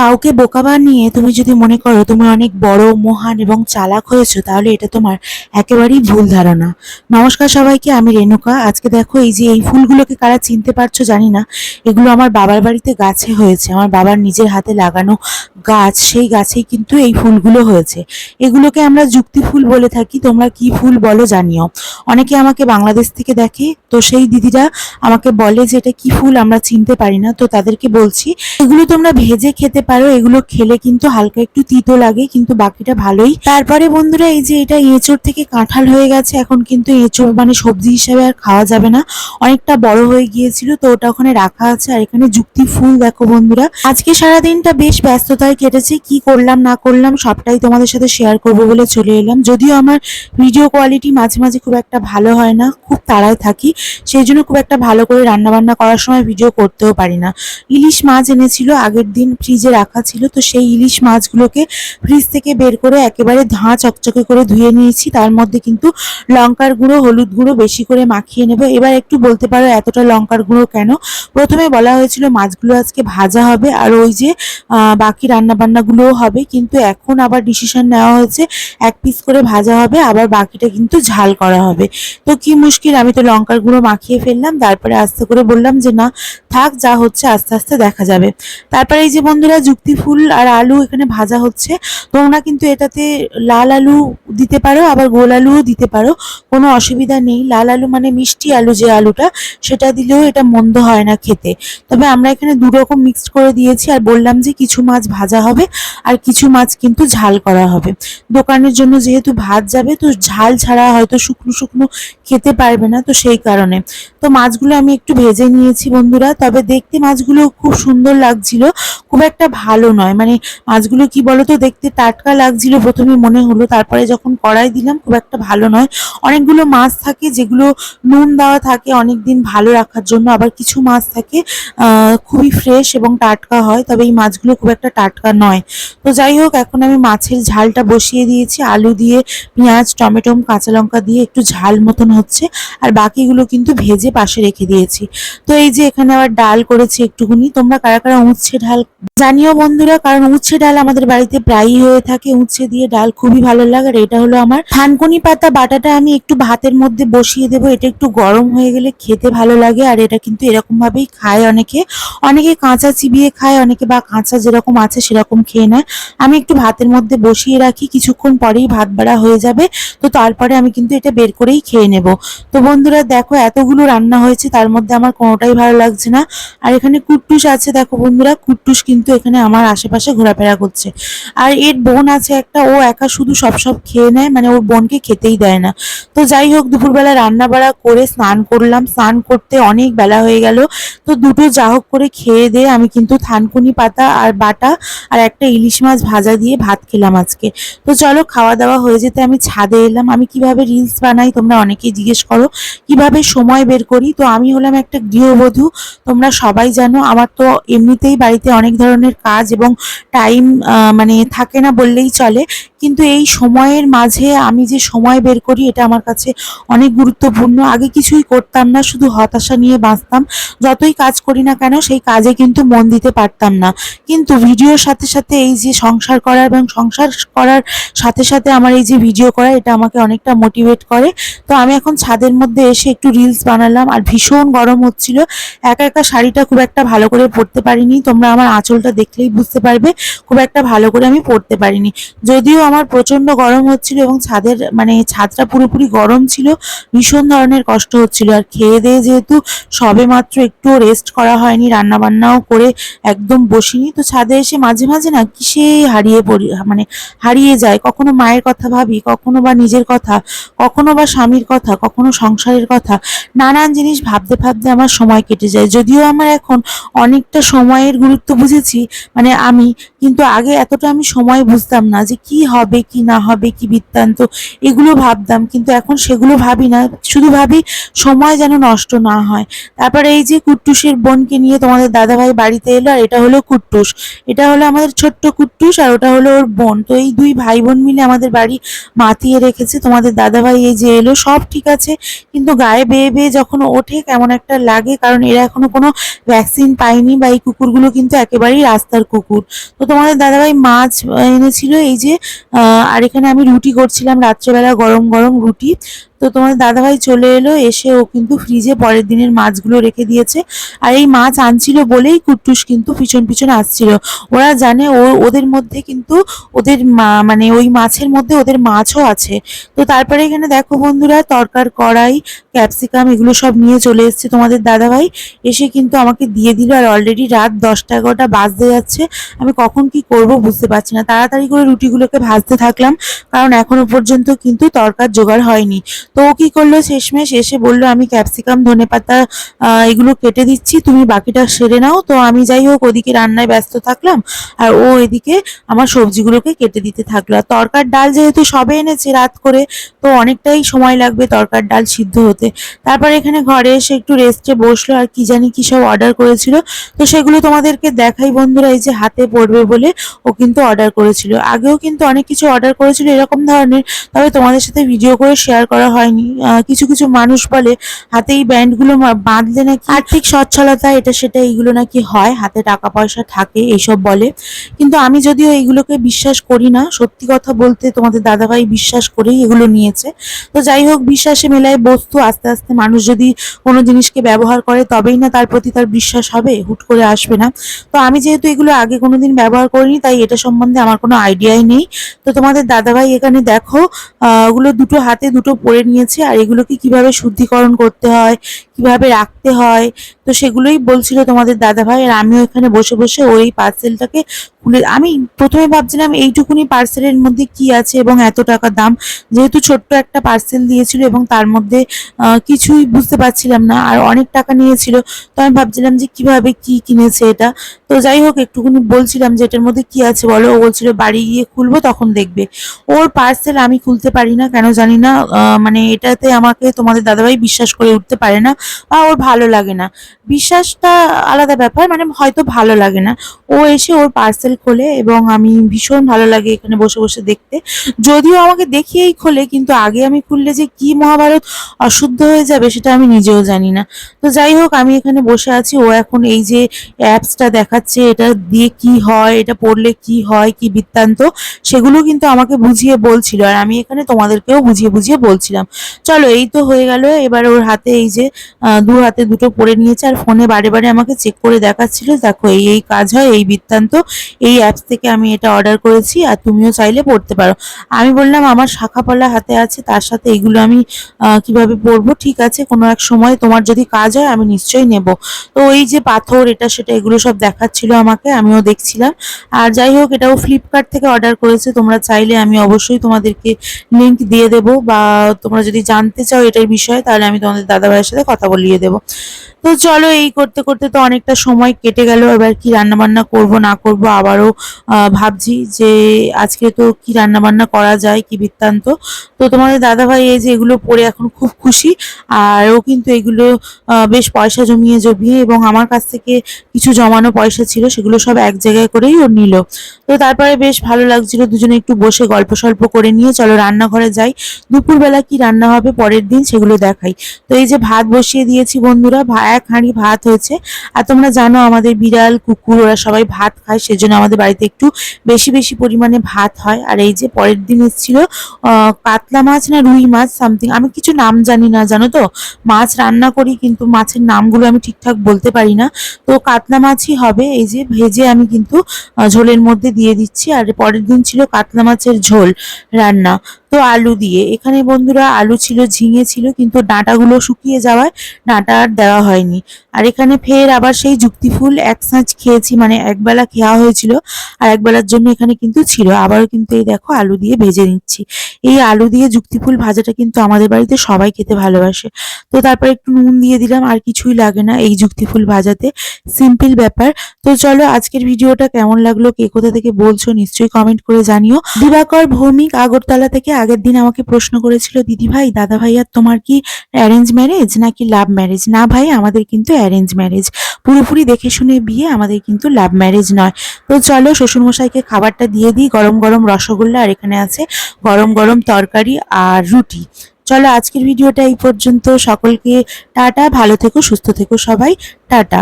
কাউকে বোকা বানিয়ে তুমি যদি মনে করো তুমি অনেক বড় মহান এবং চালাক হয়েছো, তাহলে এটা তোমার একেবারেই ভুল ধারণা। নমস্কার সবাইকে, আমি রেণুকা। আজকে দেখো এই যে এই ফুলগুলোকে কারা চিনতে পারছো জানি না, এগুলো আমার বাবার বাড়িতে গাছে হয়েছে, আমার বাবার নিজের হাতে লাগানো গাছ, সেই গাছেই কিন্তু এই ফুলগুলো হয়েছে। এগুলোকে আমরা যুক্তি ফুল বলে থাকি, তোমরা কি ফুল বলো জানিও। অনেকে আমাকে বাংলাদেশ থেকে দেখে, তো সেই দিদিরা আমাকে বলে যে এটা কি ফুল, আমরা চিনতে পারি না। তো তাদেরকে বলছি, এগুলো তোমরা ভেজে খেতে পারো, এগুলো খেলে কিন্তু হালকা একটু তিতো লাগে, কিন্তু বাকিটা ভালোই। তারপরে বন্ধুরা, এই যে এটা এঁচোড় থেকে কাঁঠাল হয়ে গেছে, এখন কিন্তু এঁচোড় মানে সবজি হিসেবে আর খাওয়া যাবে না, অনেকটা বড় হয়ে গিয়েছিল, তো ওটা ওখানে রাখা আছে। আর এখানে যুক্তি ফুল দেখো বন্ধুরা, আজকে সারাদিনটা বেশ ব্যস্ততায় কেটেছে, কি করলাম না করলাম সবটাই তোমাদের সাথে শেয়ার করবো বলে চলে এলাম। যদিও আমার ভিডিও কোয়ালিটি মাঝে মাঝে খুব একটা ভালো হয় না, খুব তাড়ায় থাকি, সেই জন্য খুব একটা ভালো করে রান্না বান্না করার সময় ভিডিও করতেও পারি না। ইলিশ মাছ এনেছিল আগের দিন, ফ্রিজে রাখা ছিল, তো সেই ইলিশ মাছগুলোকে ফ্রিজ থেকে বের করে একেবারে ধাঁ চকচকে করে ধুয়ে নিয়েছি। তার মধ্যে কিন্তু লঙ্কার গুঁড়ো, হলুদ গুঁড়ো বেশি করে মাখিয়ে নেব। এবার একটু বলতে পারো এতটা লঙ্কার গুঁড়ো কেন? প্রথমে বলা হয়েছিল মাছগুলো আজকে ভাজা হবে আর ওই যে বাকি রান্না বান্নাগুলোও হবে, কিন্তু এখন আবার ডিসিশন নেওয়া হয়েছে এক পিস করে ভাজা হবে, আবার বাকিটা কিন্তু ঝাল করা হবে। তো কি মুশকিল, আমি তো লঙ্কার গুঁড়ো মাখিয়ে ফেললাম, তারপরে আস্তে করে বললাম যে না থাক, যা হচ্ছে আস্তে আস্তে দেখা যাবে। তারপরে এই যে বন্ধুরা, যুক্তি ফুল আর আলু এখানে ভাজা হচ্ছে। তোমরা কিন্তু এটাতে লাল আলু দিতে পারো, আবার গোল আলুও দিতে পারো, কোনো অসুবিধা নেই। লাল আলু মানে মিষ্টি আলু, যে আলুটা, সেটা দিলেও এটা মন্দ হয় না খেতে। তবে আমরা এখানে দু রকম মিক্সড করে দিয়েছি, আর বললাম যে কিছু মাছ ভাজা হবে আর কিছু মাছ কিন্তু ঝাল করা হবে। দোকানের জন্য যেহেতু ভাত যাবে, তো ঝাল ছাড়া হয়তো শুকনো শুকনো খেতে পারবে না, তো সেই কারণে। তো মাছগুলো আমি একটু ভেজে নিয়েছি বন্ধুরা, তবে দেখতে মাছগুলো খুব সুন্দর লাগছিল, খুব একটা ভালো নয়, মানে মাছগুলো কি বলতো, দেখতে টাটকা লাগছিল প্রথমে মনে হলো, তারপরে যখন কড়াই দিলাম খুব একটা ভালো নয়। অনেকগুলো মাছ থাকে যেগুলো নুন দেওয়া থাকে অনেক দিন ভালো রাখার জন্য, আবার কিছু মাছ থাকে খুবই ফ্রেশ এবং টাটকা হয়, তবে এই মাছগুলো খুব একটা টাটকা নয়। তো যাই হোক, এখন আমি মাছের ঝালটা বসিয়ে দিয়েছি, আলু দিয়ে, পেঁয়াজ, টমেটো, কাঁচা লঙ্কা দিয়ে একটু ঝাল মতন হচ্ছে, আর বাকিগুলো কিন্তু ভেজে পাশে রেখে দিয়েছি। তো এই যে এখানে আবার ডাল করেছি একটুখানি। তোমরা কারা কারা উচ্ছে ডাল জানিও বন্ধুরা, কারণ উচ্ছে ডাল আমাদের বাড়িতে প্রায়ই হয়ে থাকে, উচ্ছে দিয়ে ডাল খুবই ভালো লাগে। আর এটা হলো আমার থানকুনি পাতা বাটাটা, আমি একটু ভাতের মধ্যে বসিয়ে দেবো, এটা একটু গরম হয়ে গেলে খেতে ভালো লাগে। আর এটা কিন্তু এরকম ভাবেই খায় অনেকে, অনেকে কাঁচা চিবিয়ে খায়, অনেকে বা কাঁচা যেরকম আছে সেরকম খেয়ে নেয়। আমি একটু ভাতের মধ্যে বসিয়ে রাখি, কিছুক্ষণ পরেই ভাত বাড়া হয়ে যাবে, তো তারপরে আমি কিন্তু এটা বের করেই খেয়ে নেব। তো বন্ধুরা দেখো, এতগুলো রান্না হয়েছে, তার মধ্যে আমার কোনোটাই ভালো লাগছে না। আর এখানে কুট্টুস আছে, দেখো বন্ধুরা, কুট্টুস কিন্তু এখানে আমার আশেপাশে ঘোরাফেরা করছে। আর এর বোন আছে একটা, ও একা শুধু সব খেয়ে নেয়, মানে ওর বোনকে খেতেই দেয় না। তো যাই হোক, দুপুরবেলা রান্না বাড়া করে স্নান করলাম, স্নান করতে অনেক বেলা হয়ে গেল। তো দুটো যা হোক করে খেয়ে দিয়ে আমি কিন্তু থানকুনি পাতা আর বাটা আর একটা ইলিশ মাছ ভাজা দিয়ে ভাত খেলাম আজকে। তো চলো, খাওয়া দাওয়া হয়ে যেতে আমি ছাদে এলাম। আমি কিভাবে রিলস বানাই তোমরা অনেকেই জিজ্ঞেস করো, কিভাবে সময় বের করি। তো আমি হলাম একটা গৃহবধূ, তোমরা সবাই জানো। আমার তো এমনিতেই বাড়িতে অনেক ধরনের কাজ এবং টাইম মানে থাকে না বললেই চলে, কিন্তু এই সময়ের মাঝে আমি যে সময় বের করি, এটা আমার কাছে অনেক গুরুত্বপূর্ণ। আগে কিছুই করতাম না, শুধু হতাশা নিয়ে বাঁচতাম, যতই কাজ করি না কেন সেই কাজে কিন্তু মন দিতে পারতাম না। কিন্তু ভিডিওর সাথে সাথে এই যে সংসার করা, এবং সংসার করার সাথে সাথে আমার এই যে ভিডিও করা, এটা আমাকে অনেকটা মোটিভেট করে। তো আমি এখন ছাদের মধ্যে এসে একটু রিলস বানালাম, আর ভীষণ গরম হচ্ছিল, একা একা শাড়িটা খুব একটা ভালো করে পরতে পারিনি, তোমরা আমার আঁচলটা দেখলেই বুঝতে পারবে, খুব একটা ভালো করে আমি পরতে পারিনি। যদিও আমার প্রচন্ড গরম হচ্ছিল এবং ছাদের মানে ছাদটা পুরোপুরি গরম ছিল, ভীষণ ধরনের কষ্ট হচ্ছিল। আর খেয়ে দিয়ে যেহেতু সবে মাত্র একটু রেস্ট করা হয়নি, রান্না বান্নাও করে একদম বসিনি, তো ছাদে এসে মাঝে মাঝে না কিসে হারিয়ে পড়ি, মানে হারিয়ে যায়। কখনো মায়ের কথা ভাবি, কখনো বা নিজের কথা, কখনো বা স্বামীর কথা, কখনো সংসারের কথা, নানান জিনিস ভাবতে ভাবতে আমার সময় কেটে যায়। যদিও আমার এখন অনেকটা সময়ের গুরুত্ব বুঝেছি, মানে আমি, কিন্তু আগে এতটা আমি সময় বুঝতাম না, যে কি হবে কি না হবে, কি বৃত্তান্ত, এগুলো ভাবতাম, কিন্তু এখন সেগুলো ভাবি না, শুধু ভাবি সময় যেন নষ্ট না হয়। তারপরে এই যে কুট্টুসের বোনকে নিয়ে তোমাদের দাদাভাই বাড়িতে এলো, আর এটা হলো কুট্টুস, এটা হলো আমাদের ছোট্ট কুট্টুস, আর ওটা হলো ওর বোন। তো এই দুই ভাই বোন মিলে আমাদের বাড়ি মাতিয়ে রেখেছে। তোমাদের দাদাভাই এই যে এলো, সব ঠিক আছে, কিন্তু গায়ে বেয়ে বেয়ে যখন ওঠে কেমন একটা লাগে, কারণ এরা এখনো কোনো ভ্যাকসিন পায়নি, বা এই কুকুরগুলো কিন্তু একেবারেই রাস্তা রাস্তার কুকুর। তো তোমাদের দাদাভাই মাছ এনেছিল এই যে, আর এখানে আমি রুটি করছিলাম রাত্রেবেলা, গরম গরম রুটি। তো তোমার দাদাভাই চলে এলো, এসে ও কিন্তু ফ্রিজে পরের দিনের মাছগুলো রেখে দিয়েছে। আর এই মাছ আনছিল বলেই কুট্টুস কিন্তু পিছন পিছন আসছিল। ওরা জানে ওদের মধ্যে কিন্তু ওদের মানে ওই মাছের মধ্যে ওদের মাছও আছে। তো তারপরে এখানে দেখো বন্ধুরা, তরকার কড়াই, ক্যাপসিকাম এগুলো সব নিয়ে চলে এসেছে তোমাদের দাদাভাই। এসে কিন্তু আমাকে দিয়ে দিল, আর অলরেডি রাত 10টা 11টা বাজতে যাচ্ছে। আমি কখন কি করব বুঝতে পারছি না। তাড়াতাড়ি করে রুটিগুলোকে ভাজতে থাকলাম, কারণ এখনো পর্যন্ত কিন্তু তরকার জোগাড় হয়নি। তো ও কি করলো, শেষমেশ এসে বললো আমি ক্যাপসিকাম ধনেপাতা এগুলো কেটে দিচ্ছি, তুমি বাকিটা সেরে নাও। তো আমি যাই হোক ওদিকে রান্নায় ব্যস্ত থাকলাম, আর ও এদিকে আমার সবজিগুলোকে কেটে দিতে থাকলো। আর তরকার ডাল যেহেতু সবে এনেছে রাত করে, তো অনেকটাই সময় লাগবে তরকার ডাল সিদ্ধ হতে। তারপর এখানে ঘরে এসে একটু রেস্টে বসলো, আর কি জানি কি সব অর্ডার করেছিল। তো সেগুলো তোমাদেরকে দেখাই বন্ধুরা, এই যে হাতে পড়বে বলে ও কিন্তু অর্ডার করেছিল। আগেও কিন্তু অনেক কিছু অর্ডার করেছিল এরকম ধরনের, তবে তোমাদের সাথে ভিডিও করে শেয়ার করা হয়নি। কিছু কিছু মানুষ বলে হাতে এই ব্যান্ডগুলো বাঁধলে নাকি আর্থিক সচ্ছলতা এটা সেটা এইগুলো নাকি হয়, হাতে টাকা পয়সা থাকে এইসব বলে। কিন্তু আমি যদিও এইগুলোকে বিশ্বাস করি না, সত্যি কথা বলতে তোমাদের দাদাভাই বিশ্বাস করেই এগুলো নিয়েছে। তো যাই হোক, বিশ্বাসে মেলায় বস্তু, আস্তে আস্তে মানুষ যদি কোনো জিনিসকে ব্যবহার করে তবেই না তার প্রতি তার বিশ্বাস হবে, হুট করে আসবে না। তো আমি যেহেতু এগুলো আগে কোনোদিন ব্যবহার করিনি, তাই এটা সম্বন্ধে আমার কোনো আইডিয়াই নেই। তো তোমাদের দাদাভাই এখানে দেখো ওগুলো দুটো হাতে দুটো পরে নিয়েছে, আর এগুলোকে কিভাবে শুদ্ধিকরণ করতে হয়, কিভাবে রাখতে হয়, তো সেগুলোই বলছিল তোমাদের দাদাভাই। আর আমিও এখানে বসে বসে ওই পার্সেলটাকে খুলে, আমি প্রথমে ভাবছিলাম এইটুকুনি পার্সেলের মধ্যে কি আছে এবং এত টাকা দাম, যেহেতু ছোট্ট একটা পার্সেল দিয়েছিল এবং তার মধ্যে কিছুই বুঝতে পারছিলাম না, আর অনেক টাকা নিয়েছিল। তো আমি ভাবছিলাম যে কিভাবে কি কিনেছে এটা। তো যাই হোক, একটুকুনি বলছিলাম যে এটার মধ্যে কি আছে বলো, ও বলছিল বাড়ি গিয়ে খুলবো তখন দেখবে। ওর পার্সেল আমি খুলতে পারি না, কেন জানি না, মানে এটাতে আমাকে তোমাদের দাদাভাই বিশ্বাস করে উঠতে পারে না, বা ওর ভালো লাগে না। বিশ্বাসটা আলাদা ব্যাপার, মানে হয়তো ভালো লাগে না। ও এসে ওর পার্সেল খোলে এবং আমি ভীষণ ভালো লাগে এখানে বসে বসে দেখতে। যদিও আমাকে দেখিয়েই খোলে, কিন্তু আগে আমি খুললে যে কি মহাভারত অশুদ্ধ হয়ে যাবে সেটা আমি নিজেও জানি না। তো যাই হোক, আমি এখানে বসে আছি, ও এখন এই যে অ্যাপসটা দেখাচ্ছে, এটা দিয়ে কি হয়, এটা পড়লে কি হয়, কি বৃত্তান্ত, সেগুলো কিন্তু আমাকে বুঝিয়ে বলছিল, আর আমি এখানে তোমাদেরকেও বুঝিয়ে বুঝিয়ে বলছিলাম। চলো, এই তো হয়ে গেল। এবার ওর হাতে এই যে দু হাতে দুটো পরে নিয়েছে, আর ফোনে বারে বারে আমাকে চেক করে দেখাচ্ছিল, দেখো এই এই কাজ হয়, এই বৃত্তান্ত, এই অ্যাপস থেকে আমি এটা অর্ডার করেছি, আর তুমিও চাইলে পড়তে পারো। আমি বললাম আমার শাখাপলা হাতে আছে, তার সাথে এগুলো আমি কিভাবে পরবো, ঠিক আছে কোনো এক সময় তোমার যদি কাজ হয় আমি নিশ্চয়ই নেব। তো এই যে পাথর এটা সেটা এগুলো সব দেখাচ্ছিল আমাকে, আমিও দেখছিলাম। আর যাই হোক, এটাও ফ্লিপকার্ট থেকে অর্ডার করেছে, তোমরা চাইলে আমি অবশ্যই তোমাদেরকে লিংক দিয়ে দেবো, বা তোমরা যদি জানতে চাও এটার বিষয়ে তাহলে আমি তোমাদের দাদাভাইয়ের সাথে কথা বলিয়ে দেবো। তো চলো, এই করতে করতে তো অনেকটা সময় কেটে গেল। এবার কি রান্না বান্না করব না করব আবারও ভাবছি যে আজকে তো কি রান্না বান্না করা যায়, কি বৃত্তান্ত। তো তোমাদের দাদাভাই এই যে এগুলো পরে এখন খুব খুশি, আর ও কিন্তু এগুলো বেশ পয়সা জমিয়ে জমিয়ে, এবং আমার কাছ থেকে কিছু জমানো পয়সা ছিল সেগুলো সব এক জায়গায় করেই ও নিল। তো তারপরে বেশ ভালো লাগছিল, দুজনে একটু বসে গল্প সল্প করে নিয়ে চলো রান্নাঘরে যাই। দুপুরবেলা কি রান্না হবে পরের দিন সেগুলো দেখাই। তো এই যে ভাত বসিয়ে দিয়েছি বন্ধুরা, এক হাঁড়ি ভাত হয়েছে। আর তোমরা জানো আমাদের বিড়াল কুকুর ওরা সবাই ভাত খায়, সেজন্য আমাদের বাড়িতে একটু বেশি বেশি পরিমাণে ভাত হয়। আর এই যে পরের দিন এসেছিল কাতলা মাছ না রুই মাছ সামথিং, আমি কিছু নাম জানি না জানো তো, মাছ রান্না করি কিন্তু মাছের নামগুলো আমি ঠিকঠাক বলতে পারি না। তো কাতলা মাছই হবে, এই যে ভেজে আমি কিন্তু ঝোলের মধ্যে দিয়ে দিচ্ছি। আর পরের দিন ছিল কাতলা মাছের ঝোল রান্না, তো আলু দিয়ে। এখানে বন্ধুরা আলু ছিল, ঝিঙে ছিল, কিন্তু ডাঁটাগুলো শুকিয়ে যাওয়ায় ডাঁটা আর দেওয়া হয়নি। আর এখানে ফের আবার সেই যুক্তি ফুল এক সাঁজ খেয়েছি, মানে একবেলা খাওয়া হয়েছিল, আর একবেলার জন্য এখানে কিন্তু ছিল। আবারও কিন্তু এই দেখো আলু দিয়ে ভেজে নিচ্ছি। এই আলু দিয়ে যুক্তি ফুল ভাজাটা কিন্তু আমাদের বাড়িতে সবাই খেতে ভালোবাসে। তো তারপর একটু নুন দিয়ে দিলাম, আর কিছুই লাগে না এই যুক্তি ফুল ভাজাতে, সিম্পল ব্যাপার। তো চলো, আজকের ভিডিওটা কেমন লাগলো, কে কোথা থেকে বলছো নিশ্চয়ই কমেন্ট করে জানিও। দিবাকর ভৌমিক আগরতলা থেকে আগের দিন আমাকে প্রশ্ন করেছিল, দিদি ভাই দাদা ভাই আর তোমার কি অ্যারেঞ্জ ম্যারেজ নাকি লাভ ম্যারেজ? না ভাই, আমাদের কিন্তু অ্যারেঞ্জ ম্যারেজ, পুরোপুরি দেখে শুনে বিয়ে, আমাদের কিন্তু লাভ ম্যারেজ নয়। তো চলো শ্বশুরমশাইকে খাবারটা দিয়ে দিই, গরম গরম রসগোল্লা, আর এখানে আছে গরম গরম তরকারি আর রুটি। চলো, আজকের ভিডিওটা এই পর্যন্ত। সকলকে টাটা, ভালো থেকো সুস্থ থেকো সবাই, টাটা।